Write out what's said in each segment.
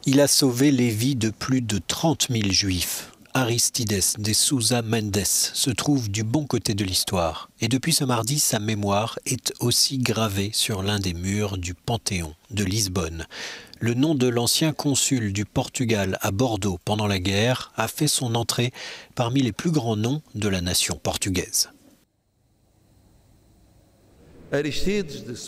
Il a sauvé les vies de plus de 30 000 juifs. Aristides de Sousa Mendes se trouve du bon côté de l'histoire. Et depuis ce mardi, sa mémoire est aussi gravée sur l'un des murs du Panthéon de Lisbonne. Le nom de l'ancien consul du Portugal à Bordeaux pendant la guerre a fait son entrée parmi les plus grands noms de la nation portugaise.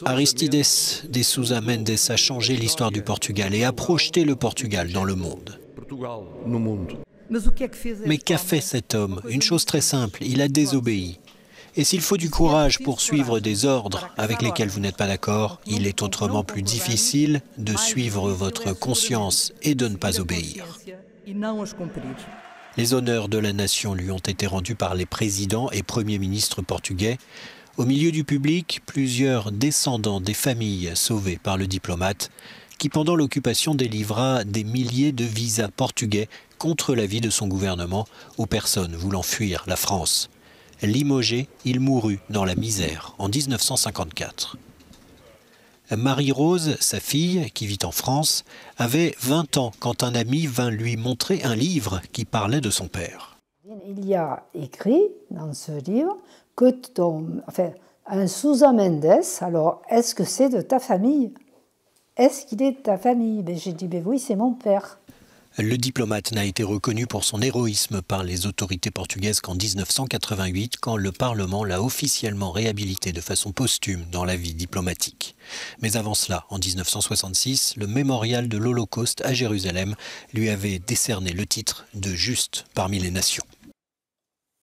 Aristides de Sousa Mendes a changé l'histoire du Portugal et a projeté le Portugal dans le monde. Mais qu'a fait cet homme? Une chose très simple, il a désobéi. Et s'il faut du courage pour suivre des ordres avec lesquels vous n'êtes pas d'accord, il est autrement plus difficile de suivre votre conscience et de ne pas obéir. Les honneurs de la nation lui ont été rendus par les présidents et premiers ministres portugais. Au milieu du public, plusieurs descendants des familles sauvées par le diplomate, qui pendant l'occupation délivra des milliers de visas portugais contre l'avis de son gouvernement aux personnes voulant fuir la France. Limogé, il mourut dans la misère en 1954. Marie-Rose, sa fille, qui vit en France, avait 20 ans quand un ami vint lui montrer un livre qui parlait de son père. Il y a écrit dans ce livre que un Sousa Mendes, alors est-ce que c'est de ta famille? Est-ce qu'il est de ta famille? J'ai dit, oui, c'est mon père. Le diplomate n'a été reconnu pour son héroïsme par les autorités portugaises qu'en 1988, quand le Parlement l'a officiellement réhabilité de façon posthume dans la vie diplomatique. Mais avant cela, en 1966, le mémorial de l'Holocauste à Jérusalem lui avait décerné le titre de Juste parmi les nations.